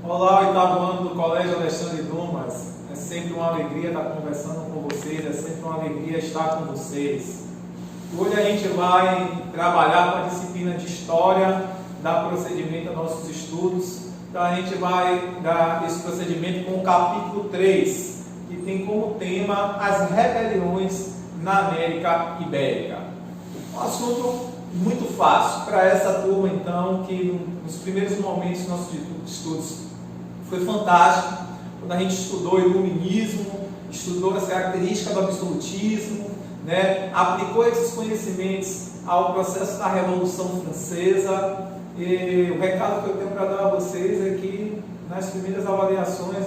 Olá, oitavo ano do Colégio Alexandre Dumas. É sempre uma alegria estar conversando com vocês, é sempre uma alegria estar com vocês. Hoje a gente vai trabalhar com a disciplina de História, dar procedimento aos nossos estudos. Então a gente vai dar esse procedimento com o capítulo 3, que tem como tema as rebeliões na América Ibérica. Um assunto muito fácil para essa turma, então, que nos primeiros momentos dos nossos estudos foi fantástico, quando a gente estudou o iluminismo, estudou as características do absolutismo, né? Aplicou esses conhecimentos ao processo da Revolução Francesa. E o recado que eu tenho para dar a vocês é que nas primeiras avaliações,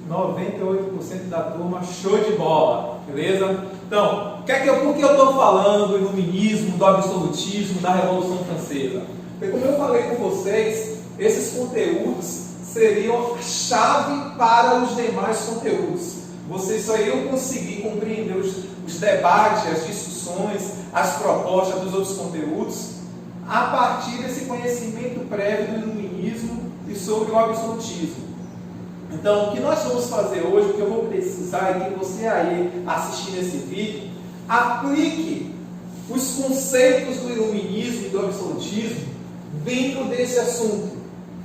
98% da turma, show de bola, beleza? Então, por que eu estou falando do iluminismo, do absolutismo, da Revolução Francesa? Porque, como eu falei com vocês, esses conteúdos seriam a chave para os demais conteúdos. Vocês só iriam conseguir compreender os debates, as discussões, as propostas dos outros conteúdos a partir desse conhecimento prévio do iluminismo e sobre o absolutismo. Então, o que nós vamos fazer hoje, o que eu vou precisar é que você aí, assistindo esse vídeo, aplique os conceitos do iluminismo e do absolutismo dentro desse assunto,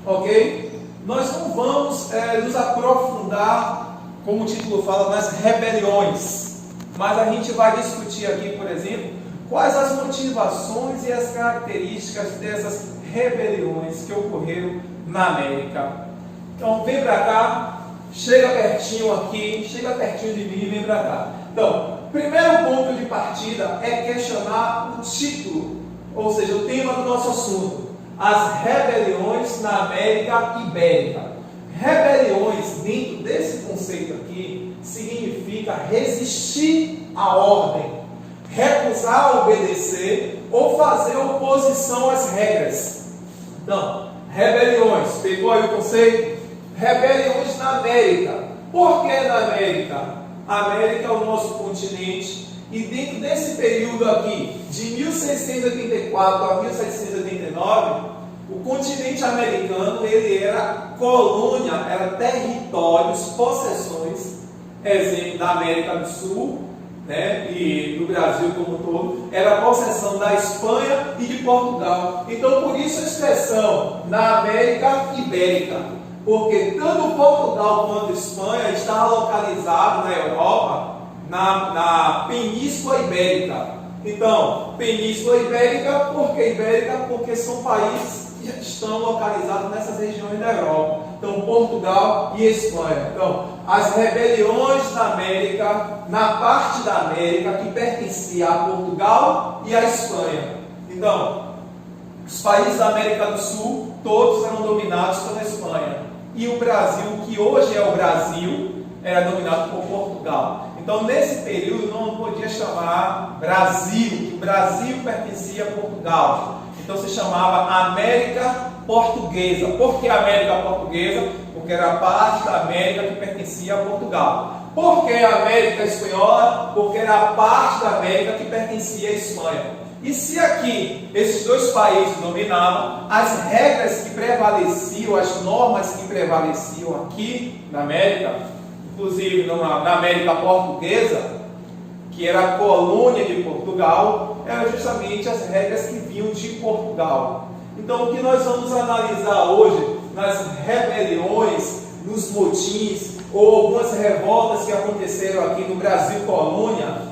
ok? Nós não vamos nos aprofundar, como o título fala, nas rebeliões, mas a gente vai discutir aqui, por exemplo, quais as motivações e as características dessas rebeliões que ocorreram na América. Então, vem para cá, chega pertinho aqui, chega pertinho de mim e vem para cá. Então, primeiro ponto de partida é questionar o título, ou seja, o tema do nosso assunto. As rebeliões na América Ibérica. Rebeliões, dentro desse conceito aqui, significa resistir à ordem, recusar obedecer ou fazer oposição às regras. Então, rebeliões, pegou aí o conceito? Rebeliões na América. Por que na América? A América é o nosso continente e dentro desse período aqui, de 1684 a 1789, o continente americano ele era colônia, era territórios, possessões, exemplo da América do Sul, né, e do Brasil como um todo, era possessão da Espanha e de Portugal. Então, por isso a expressão na América Ibérica, porque tanto Portugal quanto Espanha está localizado na Europa, na Península Ibérica. Então, Península Ibérica, por que Ibérica? Porque são países que estão localizados nessas regiões da Europa. Então, Portugal e Espanha. Então, as rebeliões na América, na parte da América que pertencia a Portugal e a Espanha. Então, os países da América do Sul, todos eram dominados pela Espanha. E o Brasil, que hoje é o Brasil, era dominado por Portugal. Então, nesse período, não podia chamar Brasil, que o Brasil pertencia a Portugal. Então, se chamava América Portuguesa. Por que América Portuguesa? Porque era parte da América que pertencia a Portugal. Por que América Espanhola? Porque era parte da América que pertencia à Espanha. E se aqui esses dois países dominavam, as regras que prevaleciam, as normas que prevaleciam aqui na América, inclusive na América Portuguesa, que era a colônia de Portugal, eram justamente as regras que vinham de Portugal. Então, o que nós vamos analisar hoje nas rebeliões, nos motins, ou algumas revoltas que aconteceram aqui no Brasil Colônia,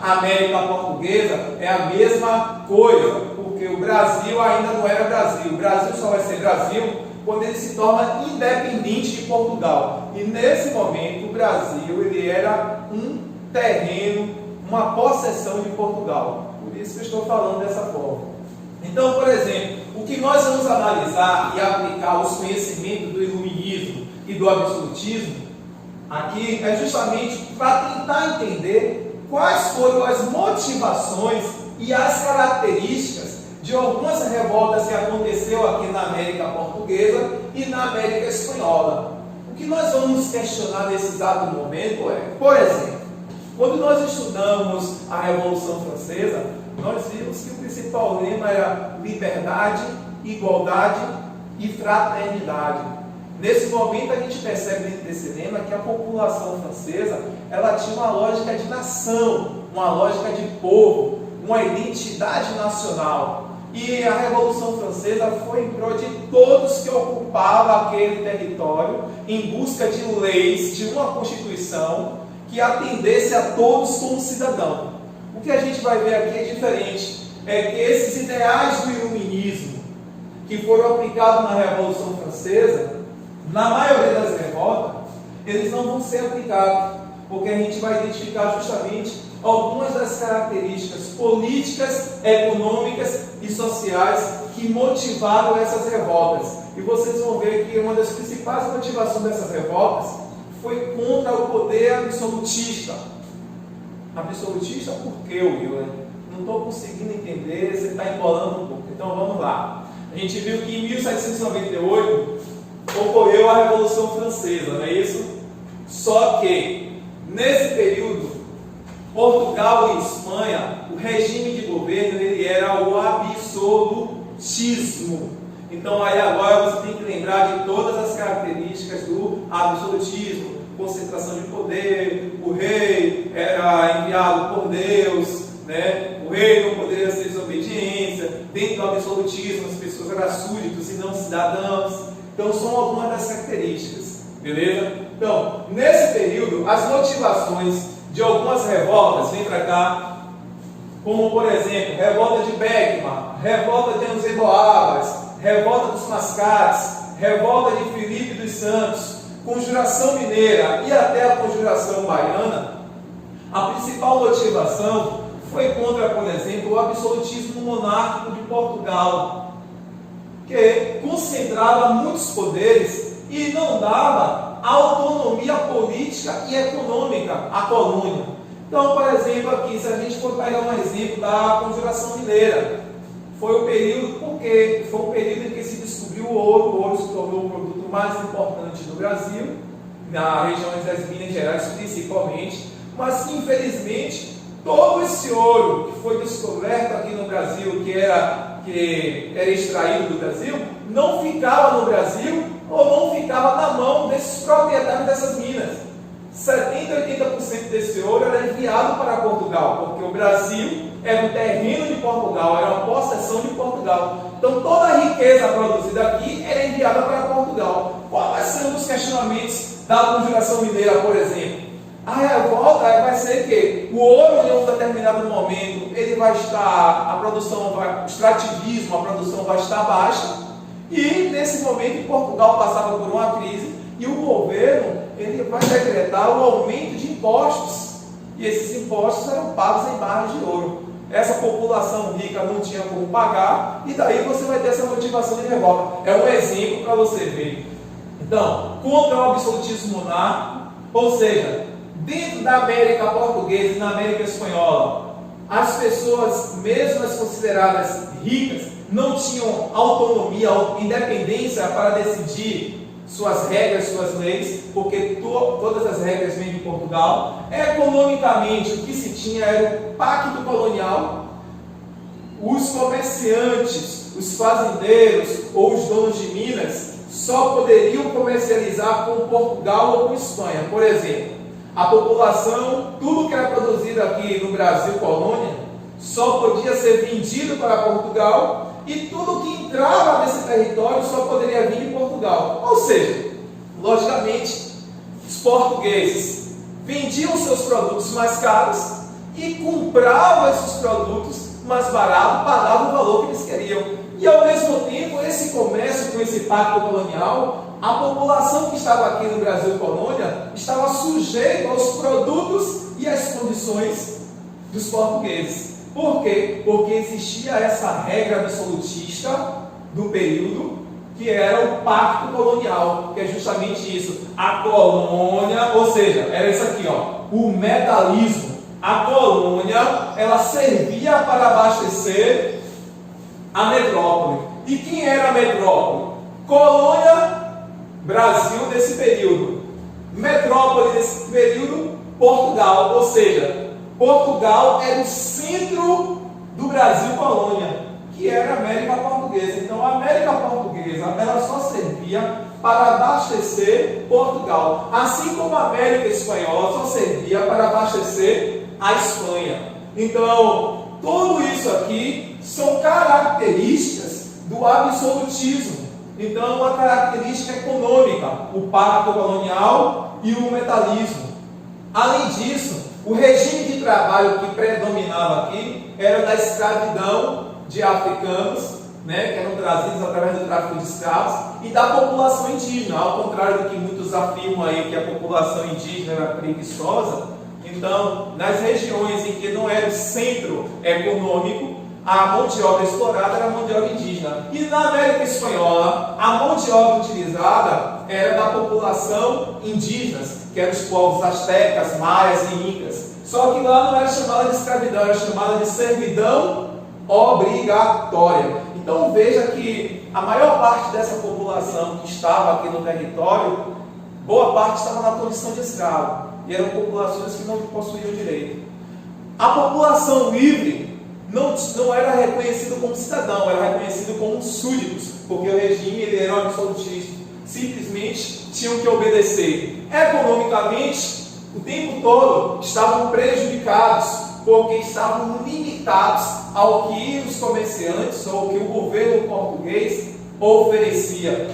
América Portuguesa, é a mesma coisa, porque o Brasil ainda não era Brasil. O Brasil só vai ser Brasil quando ele se torna independente de Portugal. E nesse momento, o Brasil ele era um terreno, uma possessão de Portugal. Por isso que eu estou falando dessa forma. Então, por exemplo, o que nós vamos analisar e aplicar os conhecimentos do iluminismo e do absolutismo aqui é justamente para tentar entender quais foram as motivações e as características de algumas revoltas que aconteceu aqui na América Portuguesa e na América Espanhola. O que nós vamos questionar nesse exato momento é, por exemplo, quando nós estudamos a Revolução Francesa, nós vimos que o principal lema era liberdade, igualdade e fraternidade. Nesse momento a gente percebe dentro desse lema que a população francesa ela tinha uma lógica de nação, uma lógica de povo, uma identidade nacional. E a Revolução Francesa foi em prol de todos que ocupavam aquele território, em busca de leis, de uma Constituição que atendesse a todos como cidadão. O que a gente vai ver aqui é diferente, é que esses ideais do iluminismo que foram aplicados na Revolução Francesa, na maioria das revoltas, eles não vão ser aplicados, porque a gente vai identificar justamente algumas das características políticas, econômicas e sociais que motivaram essas revoltas. E vocês vão ver que uma das principais motivações dessas revoltas foi contra o poder absolutista. Absolutista por quê, Will? Não estou conseguindo entender, você está embolando um pouco. Então vamos lá. A gente viu que em 1798 ocorreu a Revolução Francesa, não é isso? Só que nesse período Portugal e Espanha, o regime de governo ele era o absolutismo. Então aí agora você tem que lembrar de todas as características do absolutismo: concentração de poder, o rei era enviado por Deus, né? O rei não poderia ser desobediência, dentro do absolutismo as pessoas eram súditos e não cidadãos. Então são algumas das características, beleza? Então, nesse período, as motivações de algumas revoltas, vem para cá, como por exemplo, revolta de Beckman, revolta de Anzeboabas, revolta dos Mascates, revolta de Filipe dos Santos, Conjuração Mineira e até a Conjuração Baiana. A principal motivação foi contra, por exemplo, o absolutismo monárquico de Portugal, que concentrava muitos poderes e não dava autonomia política e econômica à colônia. Então, por exemplo, aqui, se a gente for pegar um exemplo da Conjuração Mineira, foi o período, porque foi o período em que se descobriu o ouro se tornou o produto mais importante do Brasil, na região das Minas Gerais principalmente, mas que infelizmente todo esse ouro que foi descoberto aqui no Brasil, que era extraído do Brasil, não ficava no Brasil ou não ficava na mão desses proprietários dessas minas. 70% a 80% desse ouro era enviado para Portugal, porque o Brasil era um terreno de Portugal, era uma possessão de Portugal. Então toda a riqueza produzida aqui era enviada para Portugal. Qual vai ser um dos questionamentos da Conjuração Mineira, por exemplo? A revolta vai ser que o ouro em um determinado momento ele vai estar, o extrativismo, a produção vai estar baixa, e nesse momento Portugal passava por uma crise e o governo ele vai decretar o aumento de impostos, e esses impostos eram pagos em barras de ouro. Essa população rica não tinha como pagar, e daí você vai ter essa motivação de revolta. É um exemplo para você ver. Então, contra o absolutismo monárquico, ou seja, dentro da América Portuguesa e na América Espanhola, as pessoas, mesmo as consideradas ricas, não tinham autonomia, independência para decidir suas regras, suas leis, porque todas as regras vêm de Portugal. Economicamente, o que se tinha era o pacto colonial. Os comerciantes, os fazendeiros ou os donos de minas só poderiam comercializar com Portugal ou com Espanha. Por exemplo, a população, tudo que era produzido aqui no Brasil, colônia, só podia ser vendido para Portugal, e tudo que entrava nesse território só poderia vir de Portugal. Ou seja, logicamente, os portugueses vendiam seus produtos mais caros e compravam esses produtos mais baratos, pagavam o valor que eles queriam. E ao mesmo tempo, esse comércio com esse pacto colonial, a população que estava aqui no Brasil colônia estava sujeita aos produtos e às condições dos portugueses. Por quê? Porque existia essa regra absolutista do período, que era o pacto colonial, que é justamente isso. A colônia, ou seja, era isso aqui, ó, o medalismo. A colônia, ela servia para abastecer a metrópole. E quem era a metrópole? Colônia, Brasil desse período. Metrópole desse período, Portugal, ou seja, Portugal era o centro do Brasil colônia, que era a América Portuguesa. Então a América Portuguesa, francesa, ela só servia para abastecer Portugal, assim como a América Espanhola só servia para abastecer a Espanha. Então, tudo isso aqui são características do absolutismo. Então, uma característica econômica, o pacto colonial e o metalismo. Além disso, o regime de trabalho que predominava aqui era da escravidão de africanos, né, que eram trazidos através do tráfico de escravos, e da população indígena, ao contrário do que muitos afirmam aí que a população indígena era preguiçosa. Então, nas regiões em que não era o centro econômico, a mão de obra explorada era a mão de obra indígena. E na América Espanhola, a mão de obra utilizada era da população indígena, que eram os povos astecas, maias e incas. Só que lá não era chamada de escravidão, era chamada de servidão obrigatória. Então veja que a maior parte dessa população que estava aqui no território, boa parte estava na condição de escravo. E eram populações que não possuíam direito. A população livre não era reconhecida como cidadão, era reconhecido como súditos, porque o regime ele era absolutista. Simplesmente tinham que obedecer. Economicamente, o tempo todo estavam prejudicados, porque estavam limitados ao que os comerciantes ou ao que o governo português oferecia.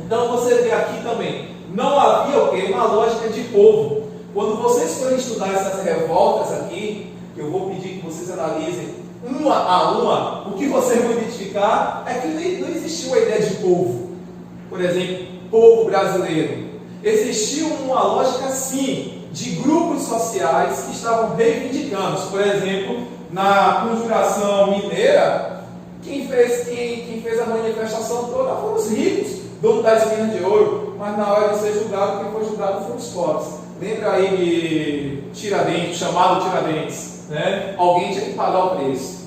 Então você vê aqui também, não havia o quê? Uma lógica de povo. Quando vocês forem estudar essas revoltas aqui, eu vou pedir que vocês analisem uma a uma, o que vocês vão identificar é que não existiu a ideia de povo. Por exemplo, povo brasileiro. Existiu uma lógica, sim, de grupos sociais que estavam reivindicando. Por exemplo, na Conjuração Mineira, quem fez a manifestação toda foram os ricos, donos das minas de ouro, mas na hora de ser julgado, quem foi julgado foram os pobres. Lembra aí de Tiradentes, chamado Tiradentes, né? Alguém tinha que pagar o preço.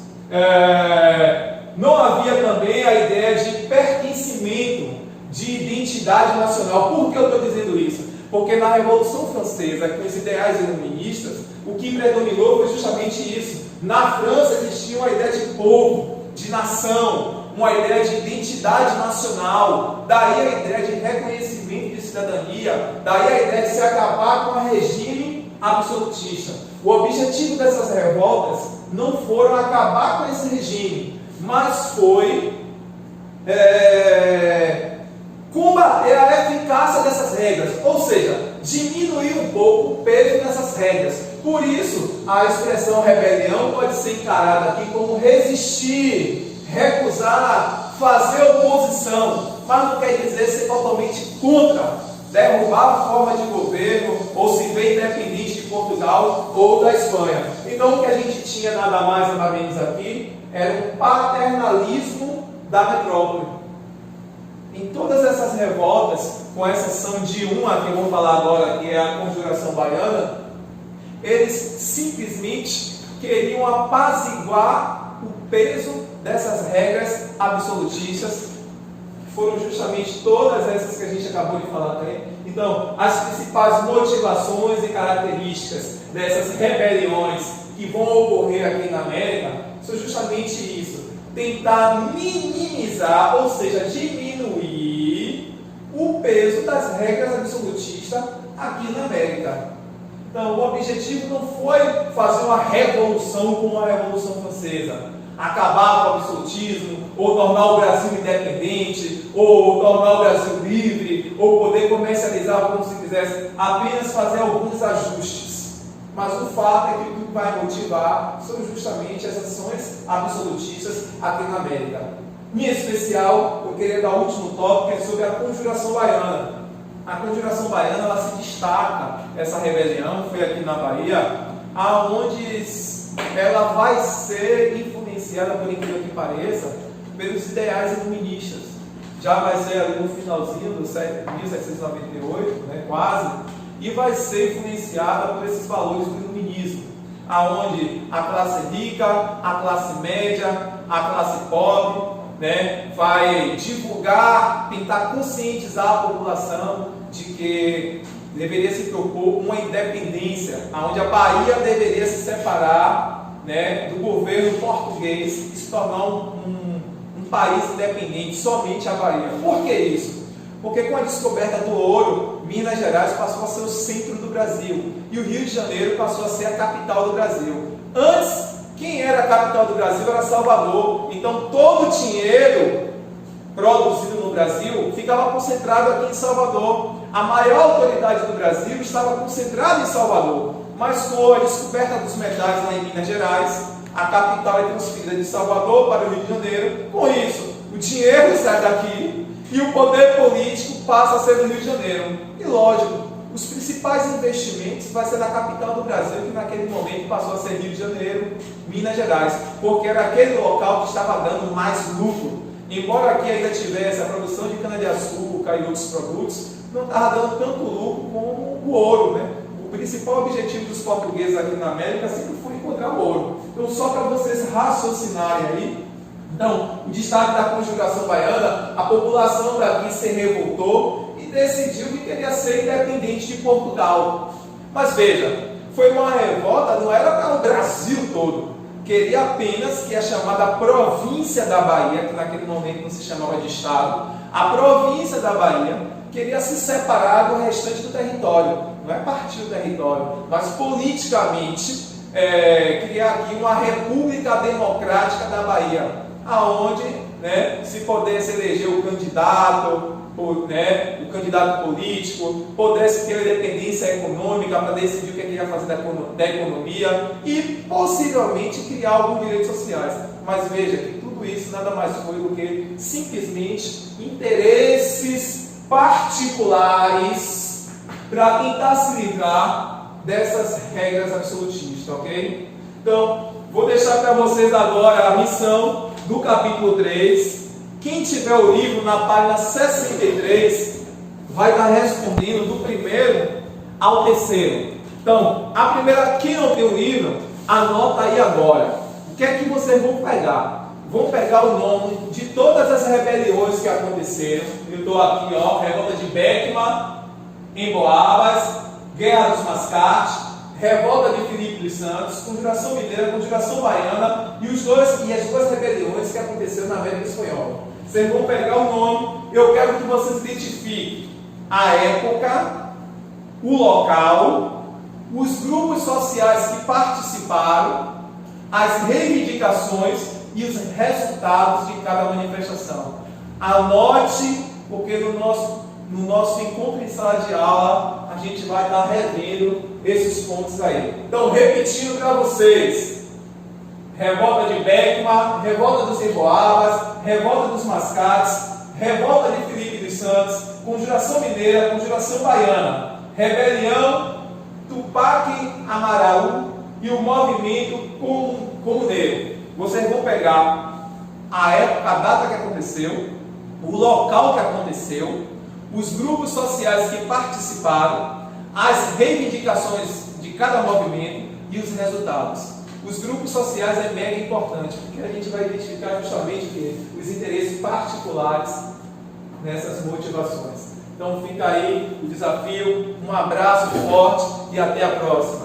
Não havia também a ideia de pertencimento, de identidade nacional. Por que eu estou dizendo isso? Porque na Revolução Francesa, com os ideais iluministas, o que predominou foi justamente isso. Na França existia uma ideia de povo, de nação, uma ideia de identidade nacional, daí a ideia de reconhecimento de cidadania, daí a ideia de se acabar com o regime absolutista. O objetivo dessas revoltas não foram acabar com esse regime, mas foi combater a eficácia dessas regras, ou seja, diminuir um pouco o peso dessas regras. Por isso, a expressão rebelião pode ser encarada aqui como resistir, recusar, fazer oposição, mas não quer dizer ser totalmente contra, derrubar a forma de governo ou se ver independente de Portugal ou da Espanha. Então o que a gente tinha nada mais nada menos aqui era um paternalismo da metrópole. Em todas essas revoltas, com exceção de uma que eu vou falar agora, que é a Conjuração Baiana, eles simplesmente queriam apaziguar o peso dessas regras absolutistas, que foram justamente todas essas que a gente acabou de falar também. Então, as principais motivações e características dessas rebeliões que vão ocorrer aqui na América são justamente isso: tentar minimizar, ou seja, diminuir o peso das regras absolutistas aqui na América. Então, o objetivo não foi fazer uma revolução como a Revolução Francesa, acabar com o absolutismo, ou tornar o Brasil independente, ou tornar o Brasil livre, ou poder comercializar como se quisesse, apenas fazer alguns ajustes. Mas o fato é que o que vai motivar são justamente essas ações absolutistas aqui na América. Em especial, eu queria dar o último tópico, que é sobre a Conjuração Baiana. A Conjuração Baiana, ela se destaca, essa rebelião foi aqui na Bahia, aonde ela vai ser influenciada, por incrível que pareça, pelos ideais iluministas. Já vai ser ali no finalzinho do século 1798, né, quase, e vai ser influenciada por esses valores do iluminismo, aonde a classe rica, a classe média, a classe pobre, né, vai divulgar, tentar conscientizar a população de que deveria se propor uma independência, onde a Bahia deveria se separar, né, do governo português e se tornar um país independente, somente a Bahia. Por que isso? Porque com a descoberta do ouro, Minas Gerais passou a ser o centro do Brasil e o Rio de Janeiro passou a ser a capital do Brasil. Antes, quem era a capital do Brasil era Salvador. Então todo o dinheiro produzido no Brasil ficava concentrado aqui em Salvador. A maior autoridade do Brasil estava concentrada em Salvador. Mas com a descoberta dos metais lá em Minas Gerais, a capital é transferida de Salvador para o Rio de Janeiro. Com isso, o dinheiro sai daqui e o poder político passa a ser do Rio de Janeiro. E lógico, os principais investimentos vai ser na capital do Brasil, que naquele momento passou a ser Rio de Janeiro, Minas Gerais, porque era aquele local que estava dando mais lucro. Embora aqui ainda tivesse a produção de cana-de-açúcar e outros produtos, não estava dando tanto lucro como o ouro, né? O principal objetivo dos portugueses aqui na América sempre foi encontrar o ouro. Então, só para vocês raciocinarem aí, então, o destaque da conjugação baiana, a população daqui se revoltou e decidiu que queria ser independente de Portugal. Mas veja, foi uma revolta, não era para o Brasil todo. Queria apenas que a chamada província da Bahia, que naquele momento não se chamava de Estado, a província da Bahia queria se separar do restante do território. Não é partir do território, mas politicamente criar aqui uma república democrática da Bahia, aonde se pudesse eleger o candidato, o candidato político, pudesse ter independência econômica para decidir o que ia fazer da economia e possivelmente criar alguns direitos sociais. Mas veja que tudo isso nada mais foi do que simplesmente interesses particulares para tentar se livrar dessas regras absolutistas, ok? Então, vou deixar para vocês agora a missão do capítulo 3. Quem tiver o livro na página 63 vai estar respondendo do primeiro ao terceiro. Então, a primeira, quem não tem o livro, anota aí agora. O que é que vocês vão pegar? Vão pegar o nome de todas as rebeliões que aconteceram. Eu estou aqui, ó, revolta de Beckman em Boabas, Guerra dos Mascates, revolta de Filipe dos Santos, Conjuração Mineira, Conjuração Baiana e as duas rebeliões que aconteceram na América Espanhola. Vocês vão pegar o nome, eu quero que vocês identifiquem a época, o local, os grupos sociais que participaram, as reivindicações e os resultados de cada manifestação. Anote, porque no nosso encontro em sala de aula, a gente vai estar revendo esses pontos aí. Então, repetindo para vocês: revolta de Beckman, revolta dos Emboabas, revolta dos Mascates, revolta de Filipe dos Santos, Conjuração Mineira, Conjuração Baiana, rebelião Tupac Amaru e o movimento comuneiro. Vocês vão pegar a época, a data que aconteceu, o local que aconteceu, os grupos sociais que participaram, as reivindicações de cada movimento e os resultados. Os grupos sociais é mega importante, porque a gente vai identificar justamente os interesses particulares nessas motivações. Então fica aí o desafio, um abraço forte e até a próxima.